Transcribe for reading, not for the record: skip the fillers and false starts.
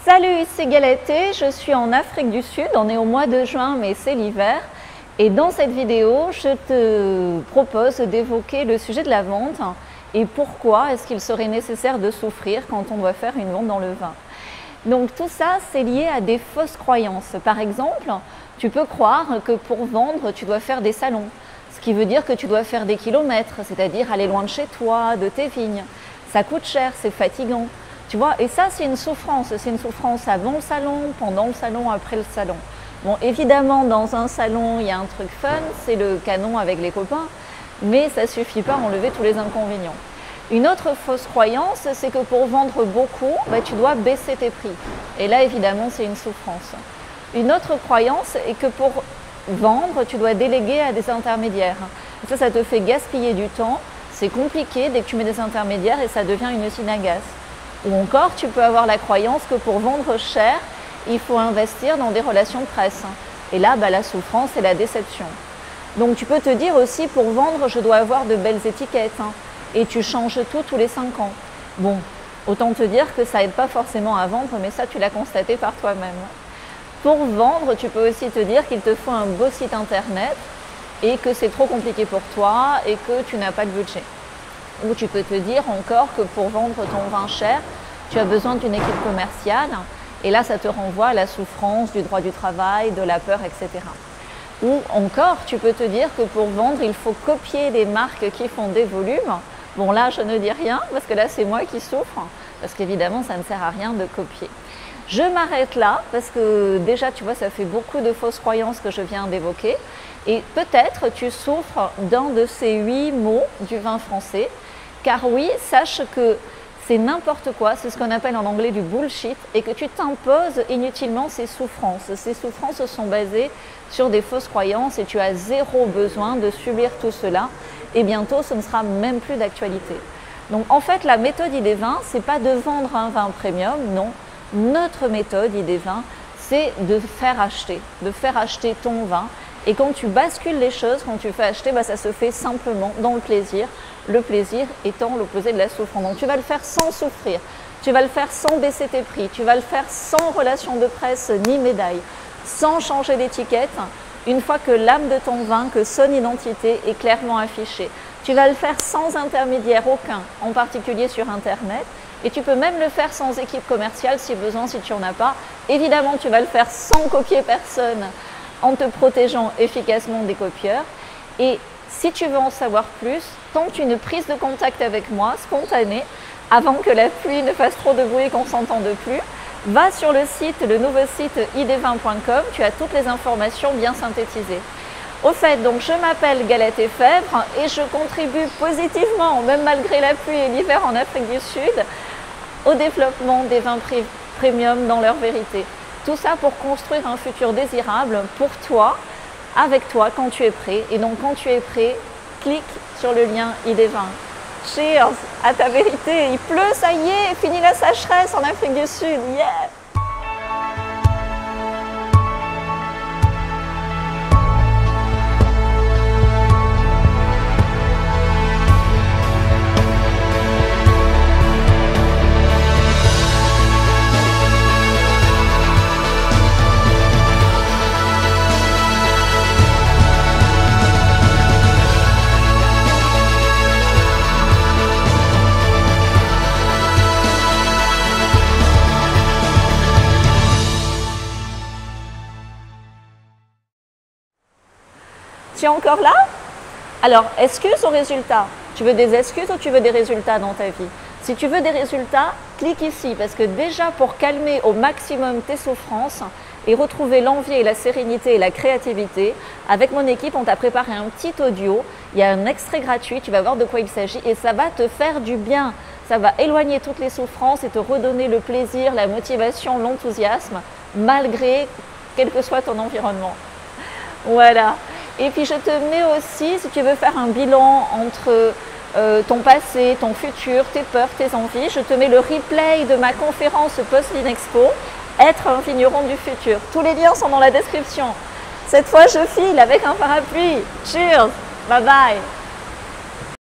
Salut, c'est Galatée, je suis en Afrique du Sud, on est au mois de juin mais c'est l'hiver et dans cette vidéo je te propose d'évoquer le sujet de la vente et pourquoi est-ce qu'il serait nécessaire de souffrir quand on doit faire une vente dans le vin. Donc tout ça c'est lié à des fausses croyances. Par exemple, tu peux croire que pour vendre tu dois faire des salons, ce qui veut dire que tu dois faire des kilomètres, c'est-à-dire aller loin de chez toi, de tes vignes. Ça coûte cher, c'est fatigant. Tu vois, et ça c'est une souffrance avant le salon, pendant le salon, après le salon. Bon, évidemment dans un salon il y a un truc fun, c'est le canon avec les copains, mais ça suffit pas à enlever tous les inconvénients. Une autre fausse croyance, c'est que pour vendre beaucoup, tu dois baisser tes prix. Et là évidemment c'est une souffrance. Une autre croyance est que pour vendre, tu dois déléguer à des intermédiaires. Et ça te fait gaspiller du temps, c'est compliqué dès que tu mets des intermédiaires et ça devient une usine à gaz. Ou encore, tu peux avoir la croyance que pour vendre cher, il faut investir dans des relations de presse. Et là, la souffrance et la déception. Donc tu peux te dire aussi, pour vendre, je dois avoir de belles étiquettes. Et tu changes tout tous les 5 ans. Bon, autant te dire que ça n'aide pas forcément à vendre, mais ça, tu l'as constaté par toi-même. Pour vendre, tu peux aussi te dire qu'il te faut un beau site internet et que c'est trop compliqué pour toi et que tu n'as pas de budget. Ou tu peux te dire encore que pour vendre ton vin cher, tu as besoin d'une équipe commerciale et là ça te renvoie à la souffrance du droit du travail, de la peur, etc. Ou encore tu peux te dire que pour vendre il faut copier les marques qui font des volumes. Bon là je ne dis rien parce que là c'est moi qui souffre, parce qu'évidemment ça ne sert à rien de copier. Je m'arrête là parce que déjà tu vois ça fait beaucoup de fausses croyances que je viens d'évoquer et peut-être tu souffres d'un de ces 8 mots du vin français. Car oui, sache que c'est n'importe quoi, c'est ce qu'on appelle en anglais du bullshit et que tu t'imposes inutilement ces souffrances. Ces souffrances sont basées sur des fausses croyances et tu as zéro besoin de subir tout cela et bientôt ce ne sera même plus d'actualité. Donc en fait la méthode Idevin, c'est pas de vendre un vin premium, non. Notre méthode Idevin, c'est de faire acheter ton vin. Et quand tu bascules les choses, quand tu fais acheter, ça se fait simplement dans le plaisir étant l'opposé de la souffrance. Donc tu vas le faire sans souffrir, tu vas le faire sans baisser tes prix, tu vas le faire sans relation de presse ni médaille, sans changer d'étiquette, une fois que l'âme de ton vin, que son identité est clairement affichée. Tu vas le faire sans intermédiaire aucun, en particulier sur Internet, et tu peux même le faire sans équipe commerciale si besoin, si tu n'en as pas. Évidemment, tu vas le faire sans copier personne, en te protégeant efficacement des copieurs. Et si tu veux en savoir plus, tente une prise de contact avec moi, spontanée, avant que la pluie ne fasse trop de bruit et qu'on ne s'entende plus. Va sur le nouveau site idevin.com, tu as toutes les informations bien synthétisées. Au fait, donc je m'appelle Galatée Fèvre et je contribue positivement, même malgré la pluie et l'hiver en Afrique du Sud, au développement des vins premium dans leur vérité. Tout ça pour construire un futur désirable pour toi, avec toi, quand tu es prêt. Et donc, quand tu es prêt, clique sur le lien Idevin. Cheers à ta vérité. Il pleut, ça y est, fini la sécheresse en Afrique du Sud. Yeah! Tu es encore là? Alors, excuse ou résultat? Tu veux des excuses ou tu veux des résultats dans ta vie? Si tu veux des résultats, clique ici parce que déjà pour calmer au maximum tes souffrances et retrouver l'envie et la sérénité et la créativité, avec mon équipe, on t'a préparé un petit audio. Il y a un extrait gratuit, tu vas voir de quoi il s'agit et ça va te faire du bien. Ça va éloigner toutes les souffrances et te redonner le plaisir, la motivation, l'enthousiasme, malgré quel que soit ton environnement. Voilà. Et puis je te mets aussi, si tu veux faire un bilan entre ton passé, ton futur, tes peurs, tes envies, je te mets le replay de ma conférence post-Vinexpo, être un vigneron du futur. Tous les liens sont dans la description. Cette fois, je file avec un parapluie. Cheers! Bye bye!